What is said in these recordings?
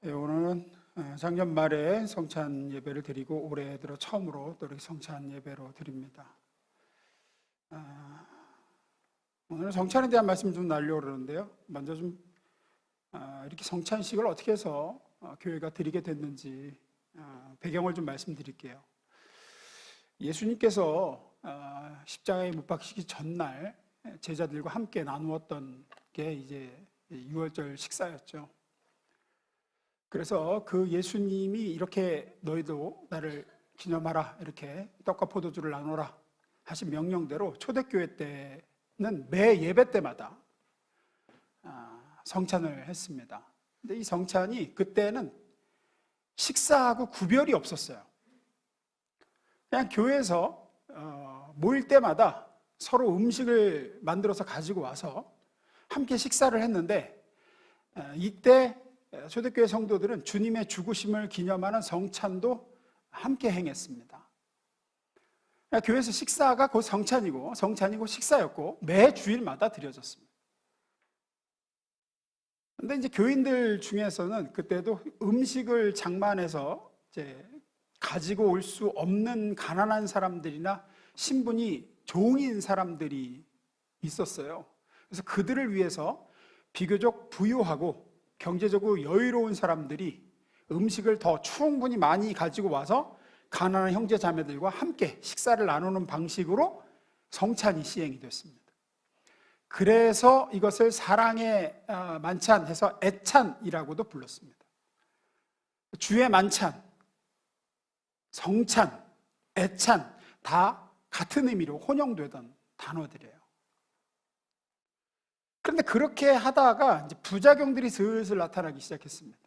오늘은 작년 말에 성찬 예배를 드리고 올해 들어 처음으로 또 이렇게 성찬 예배로 드립니다. 오늘은 성찬에 대한 말씀을 좀 나누려고 그러는데요. 먼저 좀 이렇게 성찬식을 어떻게 해서 교회가 드리게 됐는지 배경을 좀 말씀드릴게요. 예수님께서 십자가에 못 박히기 전날 제자들과 함께 나누었던 게 이제 유월절 식사였죠. 그래서 그 예수님이 이렇게 너희도 나를 기념하라, 이렇게 떡과 포도주를 나눠라 하신 명령대로 초대교회 때는 매 예배 때마다 성찬을 했습니다. 근데 이 성찬이 그때는 식사하고 구별이 없었어요. 그냥 교회에서 모일 때마다 서로 음식을 만들어서 가지고 와서 함께 식사를 했는데, 이때 초대교회 성도들은 주님의 죽으심을 기념하는 성찬도 함께 행했습니다. 교회에서 식사가 곧 성찬이고 식사였고 매 주일마다 드려졌습니다. 그런데 이제 교인들 중에서는 그때도 음식을 장만해서 이제 가지고 올 수 없는 가난한 사람들이나 신분이 종인 사람들이 있었어요. 그래서 그들을 위해서 비교적 부유하고 경제적으로 여유로운 사람들이 음식을 더 충분히 많이 가지고 와서 가난한 형제 자매들과 함께 식사를 나누는 방식으로 성찬이 시행이 됐습니다. 그래서 이것을 사랑의 만찬 해서 애찬이라고도 불렀습니다. 주의 만찬, 성찬, 애찬 다 같은 의미로 혼용되던 단어들이에요. 그런데 그렇게 하다가 이제 부작용들이 슬슬 나타나기 시작했습니다.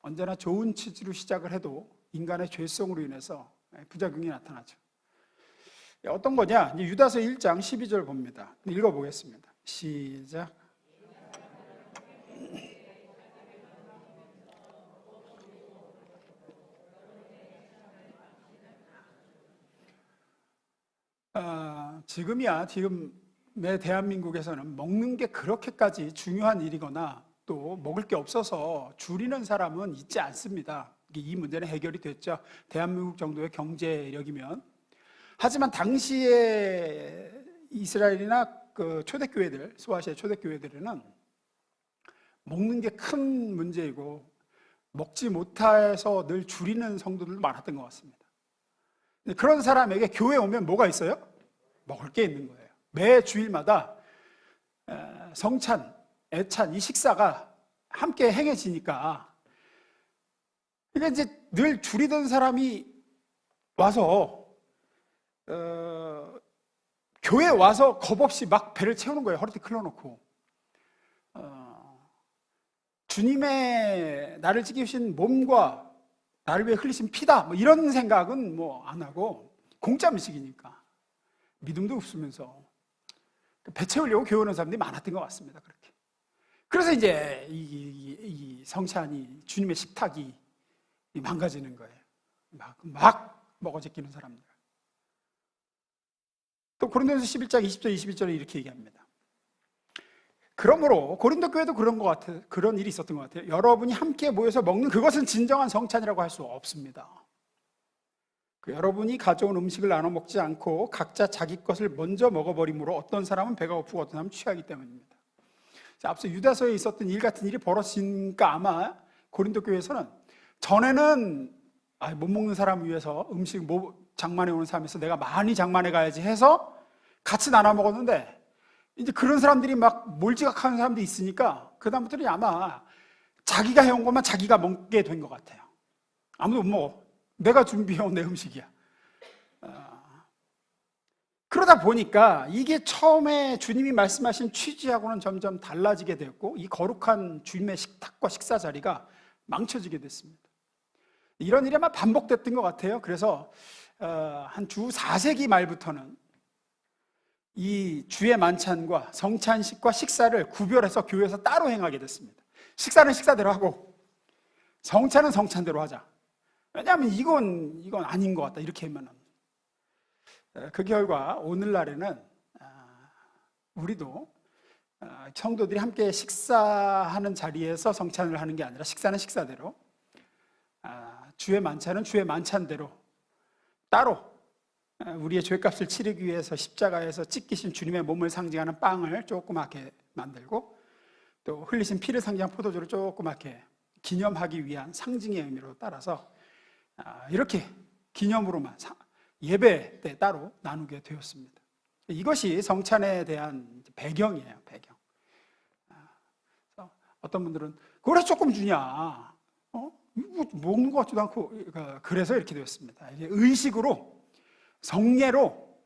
언제나 좋은 취지로 시작을 해도 인간의 죄성으로 인해서 부작용이 나타나죠. 어떤 거냐? 이제 유다서 1장 12절 봅니다. 읽어보겠습니다. 시작. 지금 내 대한민국에서는 먹는 게 그렇게까지 중요한 일이거나 또 먹을 게 없어서 줄이는 사람은 있지 않습니다. 이 문제는 해결이 됐죠. 대한민국 정도의 경제력이면. 하지만 당시에 이스라엘이나 그 초대교회들, 소아시아 초대교회들은 먹는 게 큰 문제이고 먹지 못해서 늘 줄이는 성도들도 많았던 것 같습니다. 그런 사람에게 교회 오면 뭐가 있어요? 먹을 게 있는 거예요. 매 주일마다 성찬, 애찬, 이 식사가 함께 행해지니까, 그러니까 이제 늘 줄이던 사람이 와서 교회에 와서 겁없이 막 배를 채우는 거예요. 허리띠 클러놓고. 주님의 나를 지키신 몸과 나를 위해 흘리신 피다, 뭐 이런 생각은 뭐 안 하고 공짜 음식이니까 믿음도 없으면서 배 채우려고 교회 오는 사람들이 많았던 것 같습니다. 그렇게. 그래서 이제 이 성찬이, 주님의 식탁이 망가지는 거예요. 막 먹어 제끼는 사람들. 또 고린도전서 11장 20절 21절에 이렇게 얘기합니다. 그러므로 고린도 교회도 그런 일이 있었던 것 같아요. 여러분이 함께 모여서 먹는 그것은 진정한 성찬이라고 할 수 없습니다. 여러분이 가져온 음식을 나눠 먹지 않고 각자 자기 것을 먼저 먹어버리므로 어떤 사람은 배가 고프고 어떤 사람은 취하기 때문입니다. 자, 앞서 유다서에 있었던 일 같은 일이 벌어지니까 아마 고린도 교회에서는 전에는 못 먹는 사람을 위해서 음식 장만해 오는 사람에서 내가 많이 장만해 가야지 해서 같이 나눠 먹었는데, 이제 그런 사람들이 막 몰지각하는 사람들이 있으니까 그다음부터는 아마 자기가 해온 것만 자기가 먹게 된 것 같아요. 아무도 못 먹어. 내가 준비해온 내 음식이야. 그러다 보니까 이게 처음에 주님이 말씀하신 취지하고는 점점 달라지게 됐고, 이 거룩한 주님의 식탁과 식사 자리가 망쳐지게 됐습니다. 이런 일이 아마 반복됐던 것 같아요. 그래서 한 주 4세기 말부터는 이 주의 만찬과 성찬식과 식사를 구별해서 교회에서 따로 행하게 됐습니다. 식사는 식사대로 하고 성찬은 성찬대로 하자. 왜냐하면 이건 아닌 것 같다, 이렇게 하면은. 그 결과 오늘날에는 우리도 성도들이 함께 식사하는 자리에서 성찬을 하는 게 아니라 식사는 식사대로, 주의 만찬은 주의 만찬대로 따로 우리의 죄값을 치르기 위해서 십자가에서 찢기신 주님의 몸을 상징하는 빵을 조그맣게 만들고, 또 흘리신 피를 상징한 포도주를 조그맣게 기념하기 위한 상징의 의미로 따라서 이렇게 기념으로만 예배 때 따로 나누게 되었습니다. 이것이 성찬에 대한 배경이에요. 배경. 어떤 분들은 그래 조금 주냐, 이거 먹는 것 같지도 않고, 그래서 이렇게 되었습니다. 이게 의식으로 성례로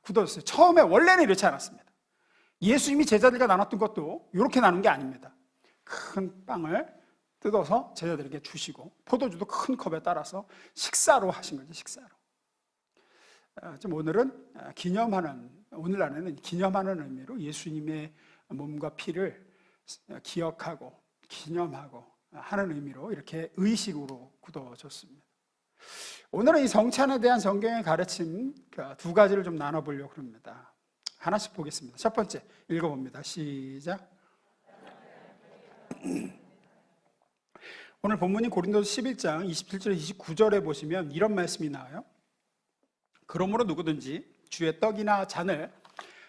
굳어졌어요. 처음에 원래는 이렇지 않았습니다. 예수님이 제자들과 나눴던 것도 이렇게 나눈 게 아닙니다. 큰 빵을 뜯어서 제자들에게 주시고 포도주도 큰 컵에 따라서 식사로 하신 거죠. 식사로. 좀 오늘은 오늘날에는 기념하는 의미로 예수님의 몸과 피를 기억하고 기념하고 하는 의미로 이렇게 의식으로 굳어졌습니다. 오늘은 이 성찬에 대한 성경의 가르침 두 가지를 좀 나눠보려고 합니다. 하나씩 보겠습니다. 첫 번째 읽어봅니다. 시작. 오늘 본문이 고린도서 11장 27절 29절에 보시면 이런 말씀이 나와요. 그러므로 누구든지 주의 떡이나 잔을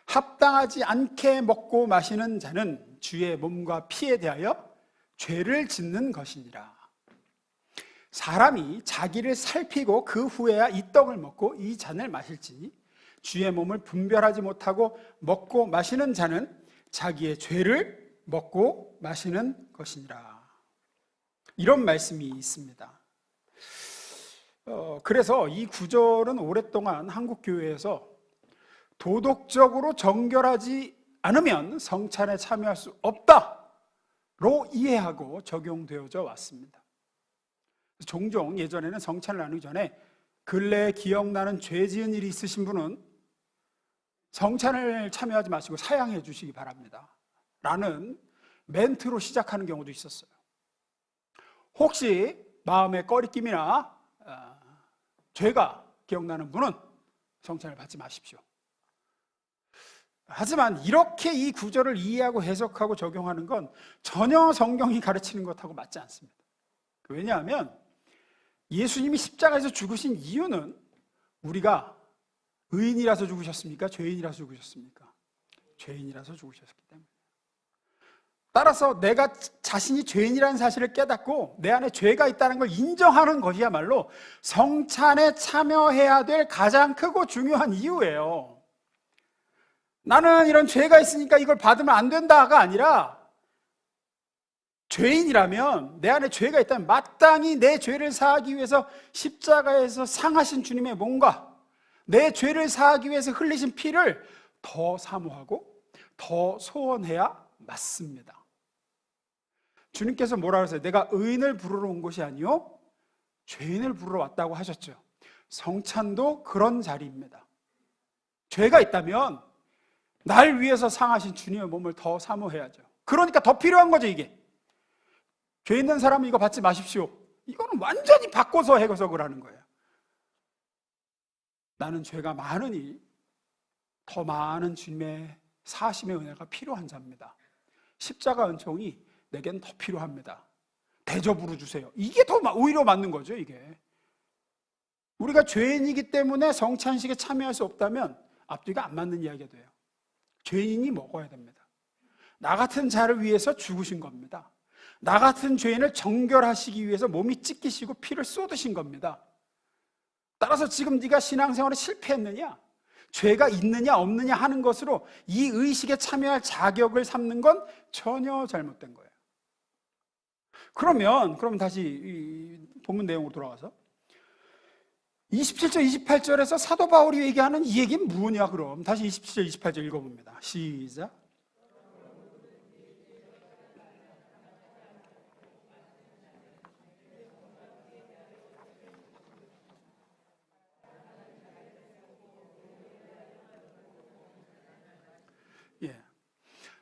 합당하지 않게 먹고 마시는 자는 주의 몸과 피에 대하여 죄를 짓는 것이니라. 사람이 자기를 살피고 그 후에야 이 떡을 먹고 이 잔을 마실지니 주의 몸을 분별하지 못하고 먹고 마시는 자는 자기의 죄를 먹고 마시는 것이니라. 이런 말씀이 있습니다. 그래서 이 구절은 오랫동안 한국 교회에서 도덕적으로 정결하지 않으면 성찬에 참여할 수 없다로 이해하고 적용되어져 왔습니다. 종종 예전에는 성찬을 나누기 전에 근래에 기억나는 죄 지은 일이 있으신 분은 성찬을 참여하지 마시고 사양해 주시기 바랍니다 라는 멘트로 시작하는 경우도 있었어요. 혹시 마음에 꺼리낌이나 죄가 기억나는 분은 성찬을 받지 마십시오. 하지만 이렇게 이 구절을 이해하고 해석하고 적용하는 건 전혀 성경이 가르치는 것하고 맞지 않습니다. 왜냐하면 예수님이 십자가에서 죽으신 이유는 우리가 의인이라서 죽으셨습니까? 죄인이라서 죽으셨습니까? 죄인이라서 죽으셨기 때문에. 따라서 내가 자신이 죄인이라는 사실을 깨닫고 내 안에 죄가 있다는 걸 인정하는 것이야말로 성찬에 참여해야 될 가장 크고 중요한 이유예요. 나는 이런 죄가 있으니까 이걸 받으면 안 된다가 아니라, 죄인이라면, 내 안에 죄가 있다면 마땅히 내 죄를 사하기 위해서 십자가에서 상하신 주님의 몸과 내 죄를 사하기 위해서 흘리신 피를 더 사모하고 더 소원해야 맞습니다. 주님께서 뭐라 그러세요? 내가 의인을 부르러 온 것이 아니요 죄인을 부르러 왔다고 하셨죠. 성찬도 그런 자리입니다. 죄가 있다면 날 위해서 상하신 주님의 몸을 더 사모해야죠. 그러니까 더 필요한 거죠. 이게 죄 있는 사람은 이거 받지 마십시오, 이거는 완전히 바꿔서 해석을 하는 거예요. 나는 죄가 많으니 더 많은 주님의 사심의 은혜가 필요한 자입니다. 십자가 은총이 내겐 더 필요합니다. 대접으로 주세요. 이게 더 오히려 맞는 거죠. 이게 우리가 죄인이기 때문에 성찬식에 참여할 수 없다면 앞뒤가 안 맞는 이야기가 돼요. 죄인이 먹어야 됩니다. 나 같은 자를 위해서 죽으신 겁니다. 나 같은 죄인을 정결하시기 위해서 몸이 찢기시고 피를 쏟으신 겁니다. 따라서 지금 네가 신앙생활에 실패했느냐, 죄가 있느냐 없느냐 하는 것으로 이 의식에 참여할 자격을 삼는 건 전혀 잘못된 거예요. 그럼 다시 이 본문 내용으로 돌아가서 27절 28절에서 사도 바울이 얘기하는 이 얘기는 뭐냐? 그럼 다시 27절 28절 읽어봅니다. 시작.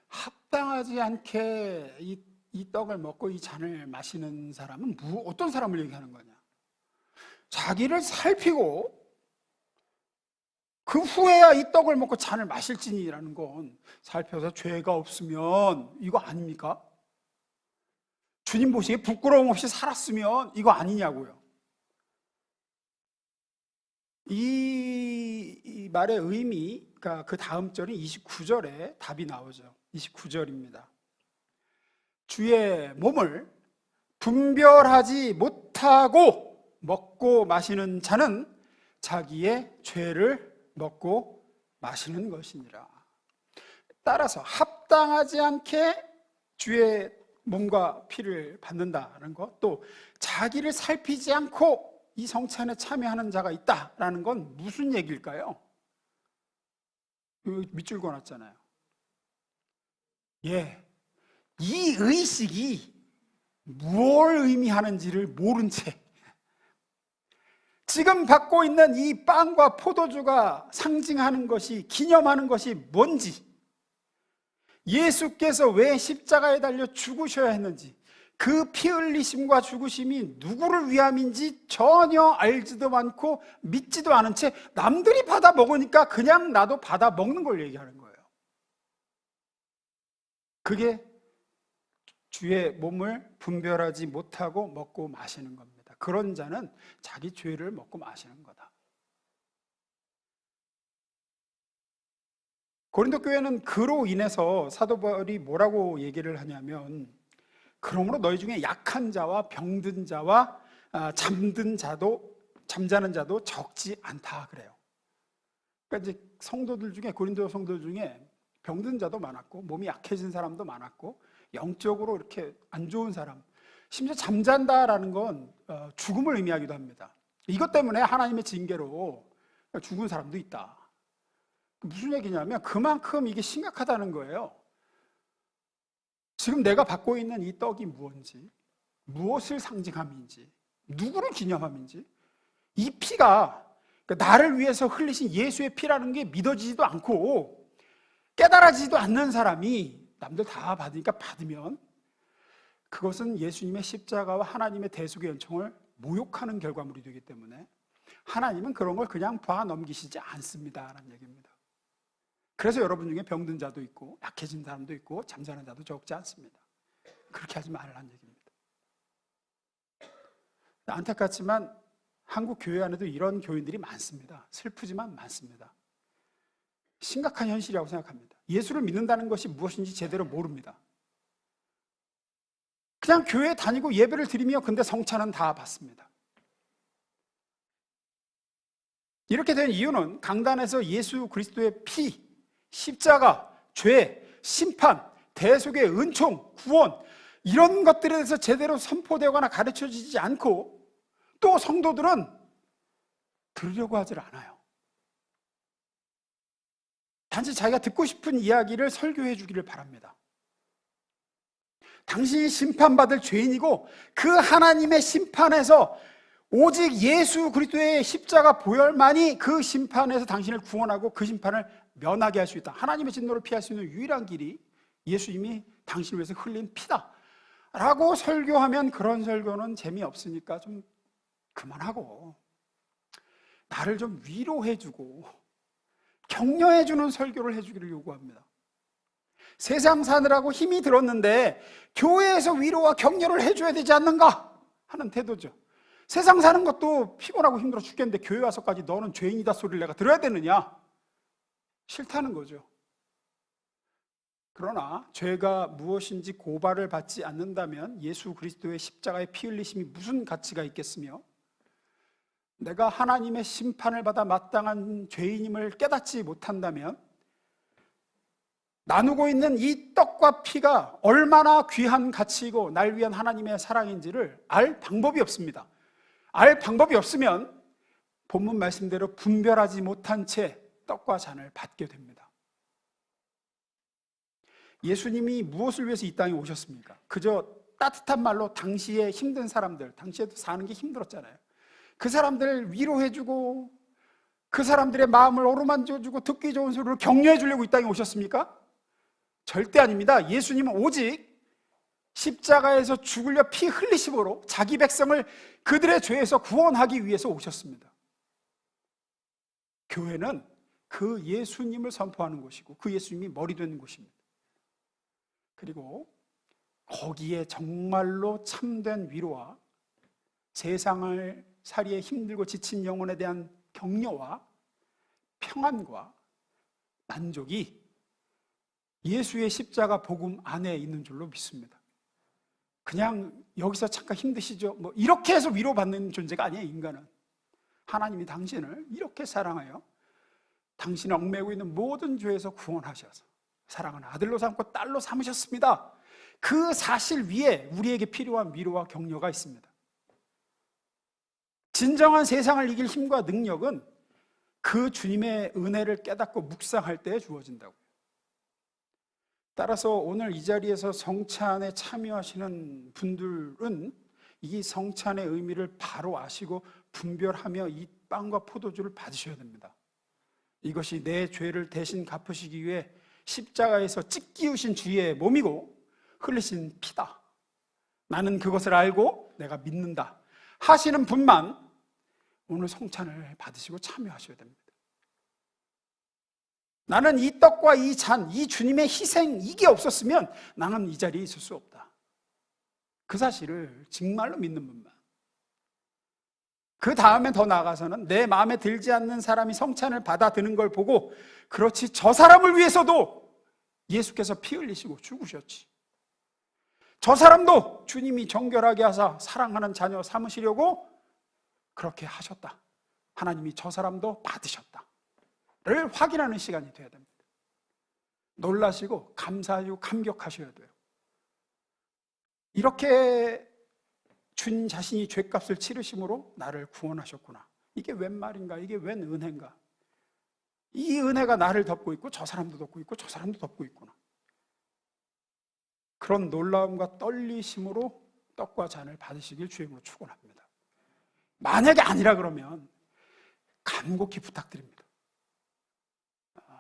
합당하지 않게 이 떡을 먹고 이 잔을 마시는 사람은 어떤 사람을 얘기하는 거냐? 자기를 살피고 그 후에야 이 떡을 먹고 잔을 마실지니라는 건 살펴서 죄가 없으면 이거 아닙니까? 주님 보시기에 부끄러움 없이 살았으면 이거 아니냐고요. 이 말의 의미가 그 다음 절인 29절에 답이 나오죠. 29절입니다. 주의 몸을 분별하지 못하고 먹고 마시는 자는 자기의 죄를 먹고 마시는 것이니라. 따라서 합당하지 않게 주의 몸과 피를 받는다는 것, 또 자기를 살피지 않고 이 성찬에 참여하는 자가 있다라는 건 무슨 얘기일까요? 밑줄 그어놨잖아요. 예, 이 의식이 무엇을 의미하는지를 모른 채 지금 받고 있는 이 빵과 포도주가 상징하는 것이, 기념하는 것이 뭔지, 예수께서 왜 십자가에 달려 죽으셔야 했는지, 그 피 흘리심과 죽으심이 누구를 위함인지 전혀 알지도 않고 믿지도 않은 채 남들이 받아 먹으니까 그냥 나도 받아 먹는 걸 얘기하는 거예요. 그게 주의 몸을 분별하지 못하고 먹고 마시는 겁니다. 그런 자는 자기 죄를 먹고 마시는 거다. 고린도 교회는 그로 인해서 사도 바울이 뭐라고 얘기를 하냐면, 그러므로 너희 중에 약한 자와 병든 자와 잠자는 자도 적지 않다 그래요. 그러니까 이제 성도들 중에, 고린도 성도들 중에 병든 자도 많았고 몸이 약해진 사람도 많았고 영적으로 이렇게 안 좋은 사람, 심지어 잠잔다라는 건 죽음을 의미하기도 합니다. 이것 때문에 하나님의 징계로 죽은 사람도 있다. 무슨 얘기냐면 그만큼 이게 심각하다는 거예요. 지금 내가 받고 있는 이 떡이 무엇인지, 무엇을 상징함인지, 누구를 기념함인지, 이 피가 나를 위해서 흘리신 예수의 피라는 게 믿어지지도 않고 깨달아지지도 않는 사람이 남들 다 받으니까 받으면 그것은 예수님의 십자가와 하나님의 대속의 연총을 모욕하는 결과물이 되기 때문에 하나님은 그런 걸 그냥 봐 넘기시지 않습니다라는 얘기입니다. 그래서 여러분 중에 병든 자도 있고 약해진 사람도 있고 잠자는 자도 적지 않습니다. 그렇게 하지 말라는 얘기입니다. 안타깝지만 한국 교회 안에도 이런 교인들이 많습니다. 슬프지만 많습니다. 심각한 현실이라고 생각합니다. 예수를 믿는다는 것이 무엇인지 제대로 모릅니다. 그냥 교회에 다니고 예배를 드리며 근데 성찬은 다 받습니다. 이렇게 된 이유는 강단에서 예수 그리스도의 피, 십자가, 죄, 심판, 대속의 은총, 구원, 이런 것들에 대해서 제대로 선포되거나 가르쳐지지 않고 또 성도들은 들으려고 하질 않아요. 단지 자기가 듣고 싶은 이야기를 설교해 주기를 바랍니다. 당신이 심판받을 죄인이고 그 하나님의 심판에서 오직 예수 그리스도의 십자가 보혈만이 그 심판에서 당신을 구원하고 그 심판을 면하게 할 수 있다. 하나님의 진노를 피할 수 있는 유일한 길이 예수님이 당신을 위해서 흘린 피다 라고 설교하면 그런 설교는 재미없으니까 좀 그만하고 나를 좀 위로해주고 격려해주는 설교를 해주기를 요구합니다. 세상 사느라고 힘이 들었는데 교회에서 위로와 격려를 해줘야 되지 않는가 하는 태도죠. 세상 사는 것도 피곤하고 힘들어 죽겠는데 교회 와서까지 너는 죄인이다 소리를 내가 들어야 되느냐? 싫다는 거죠. 그러나 죄가 무엇인지 고발을 받지 않는다면 예수 그리스도의 십자가의 피 흘리심이 무슨 가치가 있겠으며, 내가 하나님의 심판을 받아 마땅한 죄인임을 깨닫지 못한다면 나누고 있는 이 떡과 피가 얼마나 귀한 가치이고 날 위한 하나님의 사랑인지를 알 방법이 없습니다. 알 방법이 없으면 본문 말씀대로 분별하지 못한 채 떡과 잔을 받게 됩니다. 예수님이 무엇을 위해서 이 땅에 오셨습니까? 그저 따뜻한 말로 당시에 힘든 사람들, 당시에도 사는 게 힘들었잖아요. 그 사람들을 위로해주고 그 사람들의 마음을 어루만져주고 듣기 좋은 소리를 격려해 주려고 이 땅에 오셨습니까? 절대 아닙니다. 예수님은 오직 십자가에서 죽으려 피 흘리심으로 자기 백성을 그들의 죄에서 구원하기 위해서 오셨습니다. 교회는 그 예수님을 선포하는 곳이고 그 예수님이 머리 되는 곳입니다. 그리고 거기에 정말로 참된 위로와 세상을 살이에 힘들고 지친 영혼에 대한 격려와 평안과 만족이 예수의 십자가 복음 안에 있는 줄로 믿습니다. 그냥 여기서 잠깐 힘드시죠? 뭐 이렇게 해서 위로받는 존재가 아니에요. 인간은 하나님이 당신을 이렇게 사랑하여 당신을 얽매고 있는 모든 죄에서 구원하셔서 사랑하는 아들로 삼고 딸로 삼으셨습니다. 그 사실 위에 우리에게 필요한 위로와 격려가 있습니다. 진정한 세상을 이길 힘과 능력은 그 주님의 은혜를 깨닫고 묵상할 때 주어진다고요. 따라서 오늘 이 자리에서 성찬에 참여하시는 분들은 이 성찬의 의미를 바로 아시고 분별하며 이 빵과 포도주를 받으셔야 됩니다. 이것이 내 죄를 대신 갚으시기 위해 십자가에서 찢기우신 주의 몸이고 흘리신 피다. 나는 그것을 알고 내가 믿는다 하시는 분만 오늘 성찬을 받으시고 참여하셔야 됩니다. 나는 이 떡과 이 잔, 이 주님의 희생, 이게 없었으면 나는 이 자리에 있을 수 없다. 그 사실을 정말로 믿는 분만. 그 다음에 더 나아가서는 내 마음에 들지 않는 사람이 성찬을 받아드는 걸 보고 그렇지 저 사람을 위해서도 예수께서 피 흘리시고 죽으셨지. 저 사람도 주님이 정결하게 하사 사랑하는 자녀 삼으시려고 그렇게 하셨다. 하나님이 저 사람도 받으셨다 를 확인하는 시간이 되어야 됩니다. 놀라시고 감사하시고 감격하셔야 돼요. 이렇게 주님 자신이 죄값을 치르심으로 나를 구원하셨구나. 이게 웬 말인가? 이게 웬 은혜인가? 이 은혜가 나를 덮고 있고 저 사람도 덮고 있고 저 사람도 덮고 있구나. 그런 놀라움과 떨리심으로 떡과 잔을 받으시길 주님으로 축원합니다. 만약에 아니라 그러면 간곡히 부탁드립니다.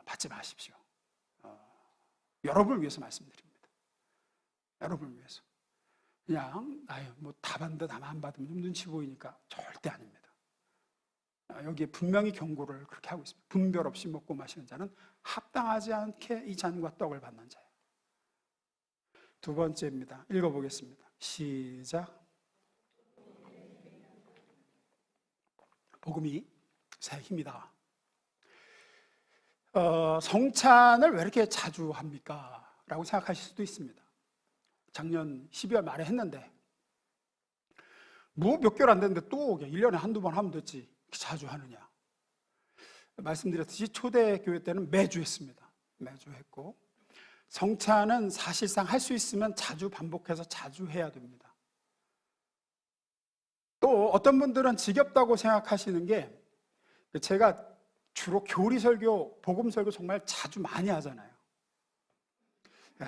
받지 마십시오. 여러분을 위해서 말씀드립니다. 여러분을 위해서. 그냥 뭐 다 받는다 나만 안 받으면 좀 눈치 보이니까 절대 아닙니다. 여기에 분명히 경고를 그렇게 하고 있습니다. 분별 없이 먹고 마시는 자는 합당하지 않게 이 잔과 떡을 받는 자예요. 두 번째입니다. 읽어보겠습니다. 시작. 복음이 새 힘이다. 성찬을 왜 이렇게 자주 합니까? 라고 생각하실 수도 있습니다. 작년 12월 말에 했는데 뭐 몇 개월 안 됐는데 또 1년에 한두 번 하면 됐지 이렇게 자주 하느냐. 말씀드렸듯이 초대교회 때는 매주 했습니다. 매주 했고 성찬은 사실상 할 수 있으면 자주 반복해서 자주 해야 됩니다. 또 어떤 분들은 지겹다고 생각하시는 게 제가 주로 교리 설교, 복음 설교 정말 자주 많이 하잖아요.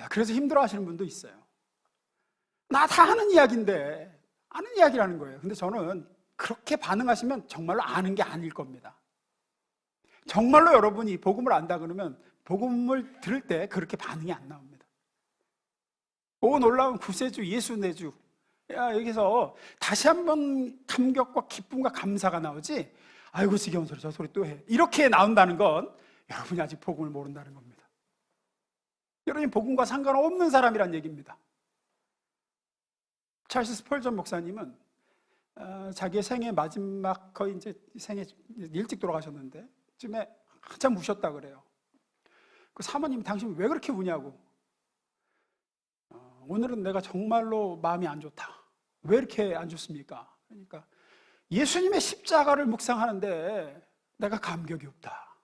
그래서 힘들어 하시는 분도 있어요. 나 다 아는 이야기인데, 아는 이야기라는 거예요. 근데 저는 그렇게 반응하시면 정말로 아는 게 아닐 겁니다. 정말로 여러분이 복음을 안다 그러면 복음을 들을 때 그렇게 반응이 안 나옵니다. 오, 놀라운 구세주, 예수내주. 여기서 다시 한번 감격과 기쁨과 감사가 나오지, 아이고 지겨운 소리 저 소리 또 해, 이렇게 나온다는 건 여러분이 아직 복음을 모른다는 겁니다. 여러분이 복음과 상관없는 사람이란 얘기입니다. 찰스 스펄전 목사님은 자기의 생애 마지막, 거의 이제 생애 일찍 돌아가셨는데 쯤에 한참 우셨다 그래요. 그 사모님이 당신 왜 그렇게 우냐고. 오늘은 내가 정말로 마음이 안 좋다. 왜 이렇게 안 좋습니까? 그러니까 예수님의 십자가를 묵상하는데 내가 감격이 없다.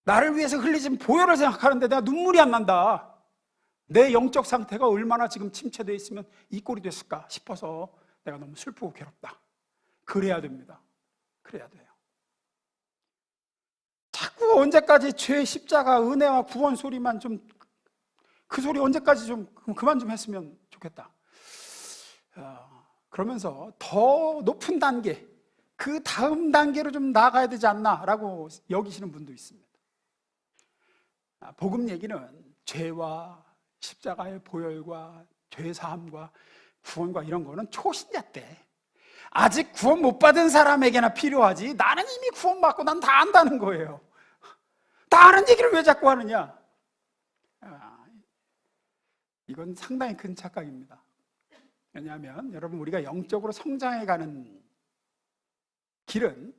나를 위해서 흘리신 보혈을 생각하는데 내가 눈물이 안 난다. 내 영적 상태가 얼마나 지금 침체되어 있으면 이 꼴이 됐을까 싶어서 내가 너무 슬프고 괴롭다. 그래야 됩니다. 그래야 돼요. 자꾸 언제까지 죄의 십자가, 은혜와 구원 소리만 좀, 그 소리 언제까지 좀 그만 좀 했으면 좋겠다. 그러면서 더 높은 단계, 그 다음 단계로 좀 나아가야 되지 않나라고 여기시는 분도 있습니다. 복음 얘기는 죄와 십자가의 보혈과 죄사함과 구원과 이런 거는 초신자 때 아직 구원 못 받은 사람에게나 필요하지, 나는 이미 구원받고 난 다 안다는 거예요. 다 아는 얘기를 왜 자꾸 하느냐. 이건 상당히 큰 착각입니다. 왜냐하면 여러분, 우리가 영적으로 성장해가는 길은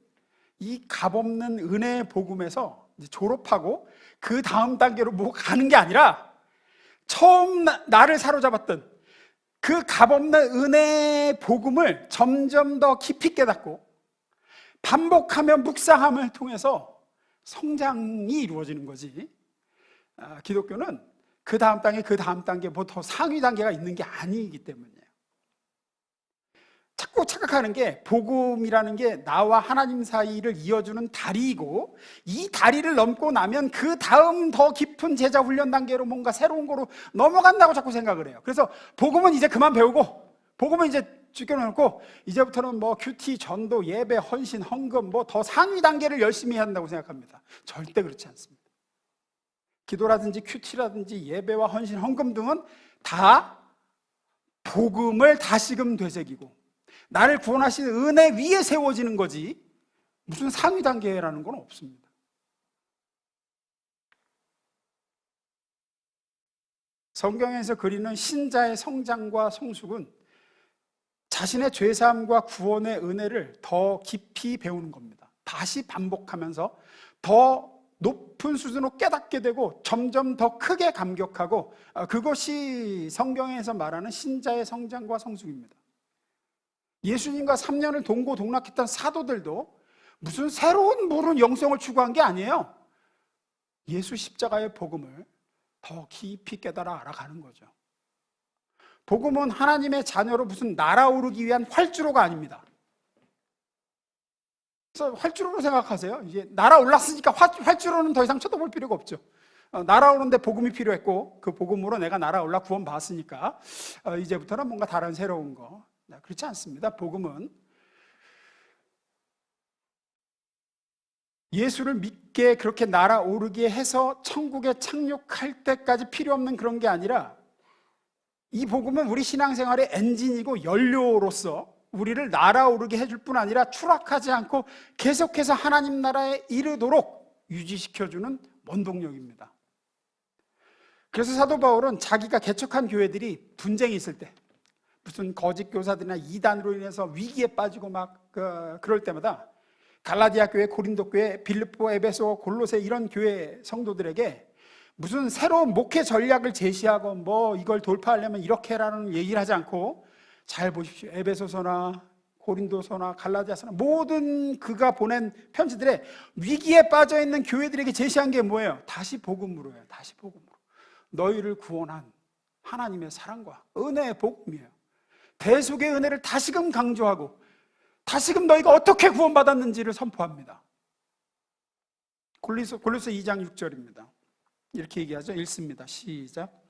이 값없는 은혜의 복음에서 이제 졸업하고 그 다음 단계로 뭐 가는 게 아니라 처음 나를 사로잡았던 그 값없는 은혜의 복음을 점점 더 깊이 깨닫고 반복하며 묵상함을 통해서 성장이 이루어지는 거지. 기독교는 그 다음 단계, 그 다음 단계, 뭐 더 상위 단계가 있는 게 아니기 때문이에요. 자꾸 착각하는 게 복음이라는 게 나와 하나님 사이를 이어주는 다리이고, 이 다리를 넘고 나면 그 다음 더 깊은 제자 훈련 단계로 뭔가 새로운 거로 넘어간다고 자꾸 생각을 해요. 그래서 복음은 이제 그만 배우고, 복음은 이제 죽여놓고 이제부터는 뭐 큐티, 전도, 예배, 헌신, 헌금 뭐 더 상위 단계를 열심히 해야 한다고 생각합니다. 절대 그렇지 않습니다. 기도라든지 큐티라든지 예배와 헌신, 헌금 등은 다 복음을 다시금 되새기고 나를 구원하신 은혜 위에 세워지는 거지 무슨 상위 단계라는 건 없습니다. 성경에서 그리는 신자의 성장과 성숙은 자신의 죄사함과 구원의 은혜를 더 깊이 배우는 겁니다. 다시 반복하면서 더 높은 수준으로 깨닫게 되고 점점 더 크게 감격하고, 그것이 성경에서 말하는 신자의 성장과 성숙입니다. 예수님과 3년을 동고동락했던 사도들도 무슨 새로운 모르는 영성을 추구한 게 아니에요. 예수 십자가의 복음을 더 깊이 깨달아 알아가는 거죠. 복음은 하나님의 자녀로 무슨 날아오르기 위한 활주로가 아닙니다. 그래서 활주로로 생각하세요. 이제 날아올랐으니까 활주로는 더 이상 쳐다볼 필요가 없죠. 날아오는데 복음이 필요했고 그 복음으로 내가 날아올라 구원 받았으니까 이제부터는 뭔가 다른 새로운 거. 그렇지 않습니다. 복음은 예수를 믿게 그렇게 날아오르게 해서 천국에 착륙할 때까지 필요 없는 그런 게 아니라, 이 복음은 우리 신앙생활의 엔진이고 연료로서 우리를 날아오르게 해줄 뿐 아니라 추락하지 않고 계속해서 하나님 나라에 이르도록 유지시켜주는 원동력입니다. 그래서 사도 바울은 자기가 개척한 교회들이 분쟁이 있을 때, 무슨 거짓 교사들이나 이단으로 인해서 위기에 빠지고 막 그럴 때마다 갈라디아 교회, 고린도 교회, 빌립보, 에베소, 골로새 이런 교회 성도들에게 무슨 새로운 목회 전략을 제시하고 뭐 이걸 돌파하려면 이렇게 해라는 얘기를 하지 않고, 잘 보십시오. 에베소서나 고린도서나 갈라디아서나 모든 그가 보낸 편지들에 위기에 빠져 있는 교회들에게 제시한 게 뭐예요? 다시 복음으로예요. 다시 복음으로. 너희를 구원한 하나님의 사랑과 은혜의 복음이에요. 대속의 은혜를 다시금 강조하고 다시금 너희가 어떻게 구원받았는지를 선포합니다. 골로새 2장 6절입니다. 이렇게 얘기하죠. 읽습니다. 시작.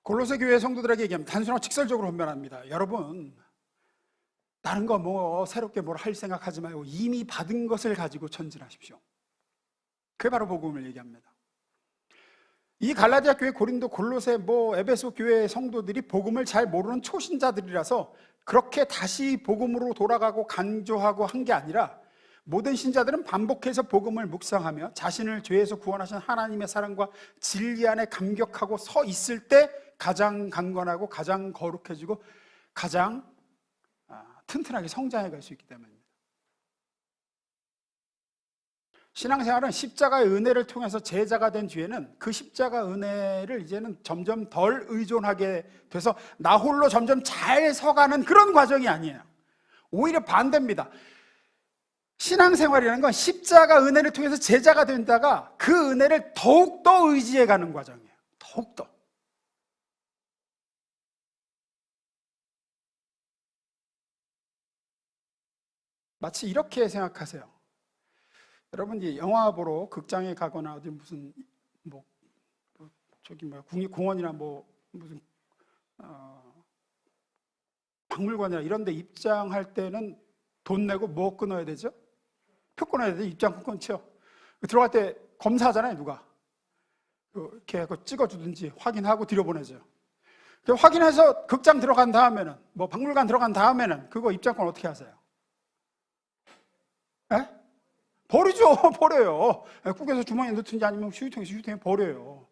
골로새 교회 성도들에게 얘기합니다. 단순하고 직설적으로 변명합니다. 여러분, 다른 거 뭐 새롭게 뭘 할 생각하지 말고 이미 받은 것을 가지고 전진하십시오. 그게 바로 복음을 얘기합니다. 이 갈라디아 교회, 고린도, 골로새, 에베소 교회 성도들이 복음을 잘 모르는 초신자들이라서 그렇게 다시 복음으로 돌아가고 강조하고 한 게 아니라, 모든 신자들은 반복해서 복음을 묵상하며 자신을 죄에서 구원하신 하나님의 사랑과 진리 안에 감격하고 서 있을 때 가장 강건하고 가장 거룩해지고 가장 튼튼하게 성장해 갈 수 있기 때문입니다. 신앙생활은 십자가의 은혜를 통해서 제자가 된 뒤에는 그 십자가 은혜를 이제는 점점 덜 의존하게 돼서 나 홀로 점점 잘 서가는 그런 과정이 아니에요. 오히려 반대입니다. 신앙생활이라는 건 십자가 은혜를 통해서 제자가 된다가 그 은혜를 더욱더 의지해 가는 과정이에요. 더욱더. 마치 이렇게 생각하세요. 여러분, 영화 보러 극장에 가거나 어디 무슨 국립공원이나 무슨 박물관이나 이런 데 입장할 때는 돈 내고 뭐 끊어야 되죠? 표 끊어야 되죠. 입장권 끊죠. 들어갈 때 검사하잖아요. 누가 이렇게 찍어주든지 확인하고 들여보내죠. 확인해서 극장 들어간 다음에는, 박물관 들어간 다음에는 그거 입장권 어떻게 하세요? 에? 버리죠. 버려요. 국에서 주머니에 넣든지 아니면 휴지통에 버려요.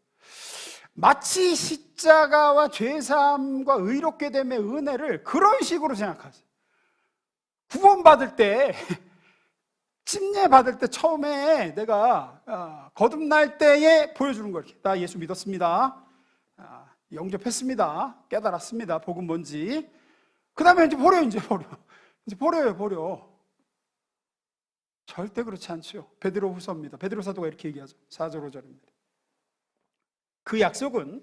마치 십자가와 죄사함과 의롭게 됨의 은혜를 그런 식으로 생각하세요. 구원받을 때, 침례 받을 때 처음에 내가 거듭날 때에 보여주는 거예요. 나 예수 믿었습니다. 영접했습니다. 깨달았습니다. 복음 뭔지. 그 다음에 이제 버려요. 절대 그렇지 않죠. 베드로 후서입니다. 베드로 사도가 이렇게 얘기하죠. 4절 5절입니다. 그 약속은,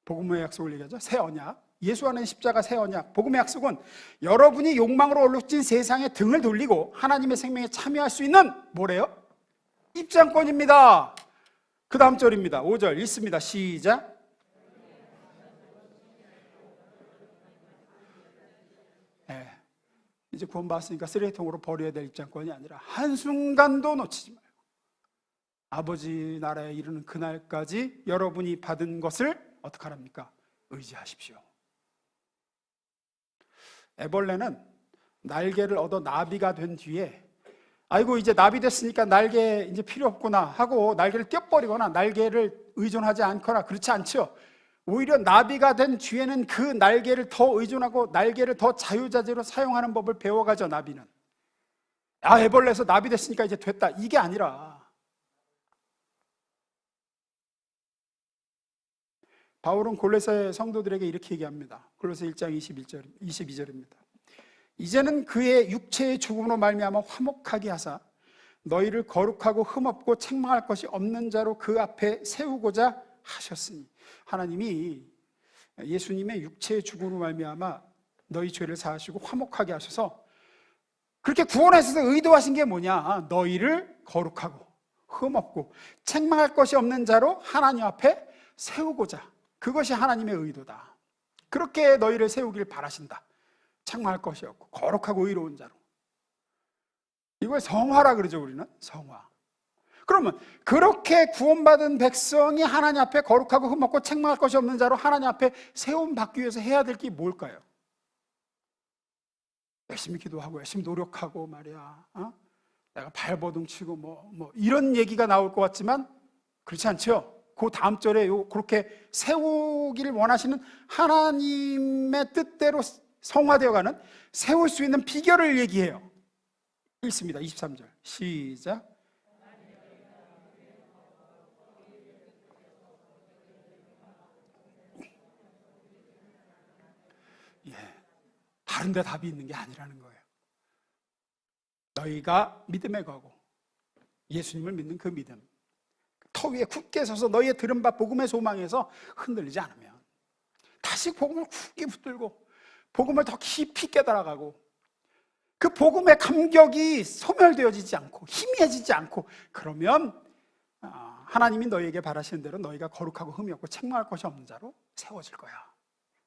복음의 약속을 얘기하죠. 새 언약. 예수 안에 십자가 새 언약. 복음의 약속은 여러분이 욕망으로 얼룩진 세상에 등을 돌리고 하나님의 생명에 참여할 수 있는 뭐래요? 입장권입니다. 그 다음 절입니다. 5절 읽습니다. 시작. 네. 이제 구원받았으니까 쓰레기통으로 버려야 될 입장권이 아니라 한순간도 놓치지 말고 아버지 나라에 이르는 그날까지 여러분이 받은 것을 어떻게 하랍니까? 의지하십시오. 애벌레는 날개를 얻어 나비가 된 뒤에 아이고 이제 나비 됐으니까 날개 이제 필요 없구나 하고 날개를 떼버리거나 날개를 의존하지 않거나 그렇지 않죠. 오히려 나비가 된 뒤에는 그 날개를 더 의존하고 날개를 더 자유자재로 사용하는 법을 배워가죠. 나비는 애벌레에서 나비 됐으니까 이제 됐다 이게 아니라 바울은 골로새 성도들에게 이렇게 얘기합니다. 골로새 1장 22절입니다. 이제는 그의 육체의 죽음으로 말미암아 화목하게 하사 너희를 거룩하고 흠없고 책망할 것이 없는 자로 그 앞에 세우고자 하셨으니 하나님이 예수님의 육체의 죽음으로 말미암아 너희 죄를 사하시고 화목하게 하셔서 그렇게 구원하셔서 의도하신 게 뭐냐? 너희를 거룩하고 흠없고 책망할 것이 없는 자로 하나님 앞에 세우고자. 그것이 하나님의 의도다. 그렇게 너희를 세우길 바라신다. 책망할 것이 없고 거룩하고 의로운 자로. 이걸 성화라 그러죠. 우리는 성화. 그러면 그렇게 구원받은 백성이 하나님 앞에 거룩하고 흠없고 책망할 것이 없는 자로 하나님 앞에 세움받기 위해서 해야 될 게 뭘까요? 열심히 기도하고 열심히 노력하고 말이야. 내가 발버둥 치고 뭐 이런 얘기가 나올 것 같지만 그렇지 않죠. 그 다음 절에 그렇게 세우기를 원하시는 하나님의 뜻대로 성화되어가는 세울 수 있는 비결을 얘기해요. 읽습니다. 23절 시작. 다른 데 답이 있는 게 아니라는 거예요. 너희가 믿음에 거하고 예수님을 믿는 그 믿음, 터 위에 굳게 서서 너희의 들은 바 복음의 소망에서 흔들리지 않으면 다시 복음을 굳게 붙들고 복음을 더 깊이 깨달아가고 그 복음의 감격이 소멸되어지지 않고 희미해지지 않고 그러면 하나님이 너희에게 바라시는 대로 너희가 거룩하고 흠이 없고 책망할 것이 없는 자로 세워질 거야.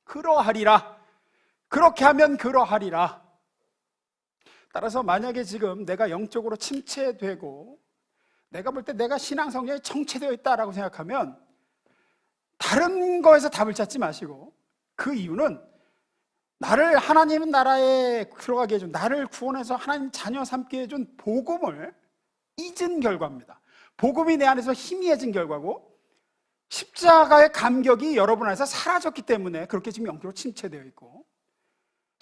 그러하리라. 그렇게 하면 그러하리라. 따라서 만약에 지금 내가 영적으로 침체되고 내가 볼 때 내가 신앙 성경에 정체되어 있다라고 생각하면 다른 거에서 답을 찾지 마시고 그 이유는 나를 하나님 나라에 들어가게 해준, 나를 구원해서 하나님 자녀 삼게 해준 복음을 잊은 결과입니다. 복음이 내 안에서 희미해진 결과고 십자가의 감격이 여러분 안에서 사라졌기 때문에 그렇게 지금 영적으로 침체되어 있고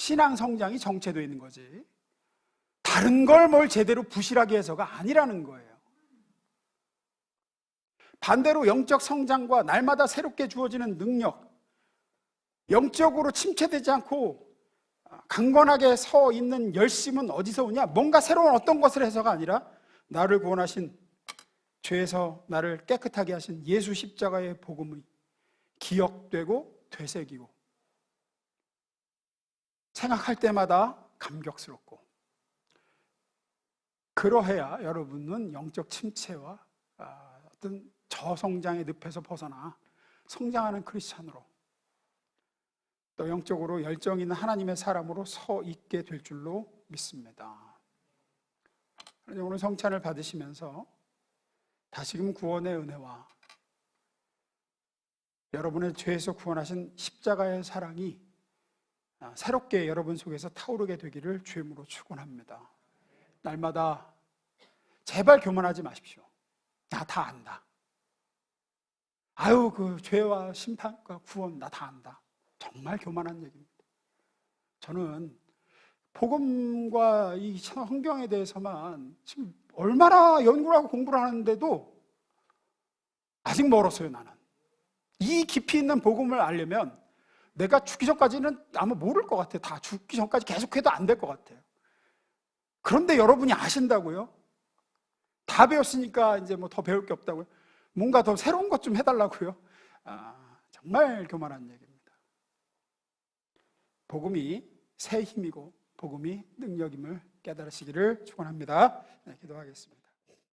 신앙 성장이 정체되어 있는 거지 다른 걸 뭘 제대로 부실하게 해서가 아니라는 거예요. 반대로 영적 성장과 날마다 새롭게 주어지는 능력, 영적으로 침체되지 않고 강건하게 서 있는 열심은 어디서 오냐? 뭔가 새로운 어떤 것을 해서가 아니라 나를 구원하신 죄에서 나를 깨끗하게 하신 예수 십자가의 복음이 기억되고 되새기고 생각할 때마다 감격스럽고 그러해야 여러분은 영적 침체와 어떤 저성장의 늪에서 벗어나 성장하는 크리스찬으로 또 영적으로 열정 있는 하나님의 사람으로 서 있게 될 줄로 믿습니다. 오늘 성찬을 받으시면서 다시금 구원의 은혜와 여러분의 죄에서 구원하신 십자가의 사랑이 새롭게 여러분 속에서 타오르게 되기를 주임으로 축원합니다. 날마다 제발 교만하지 마십시오. 나 다 안다. 아유, 그 죄와 심판과 구원 나 다 안다. 정말 교만한 얘기입니다. 저는 복음과 이 성경에 대해서만 지금 얼마나 연구를 하고 공부를 하는데도 아직 멀었어요, 나는. 이 깊이 있는 복음을 알려면 내가 죽기 전까지는 아마 모를 것 같아요. 다 죽기 전까지 계속해도 안 될 것 같아요. 그런데 여러분이 아신다고요? 다 배웠으니까 이제 뭐 더 배울 게 없다고요? 뭔가 더 새로운 것 좀 해달라고요? 정말 교만한 얘기입니다. 복음이 새 힘이고 복음이 능력임을 깨달으시기를 축원합니다. 네, 기도하겠습니다.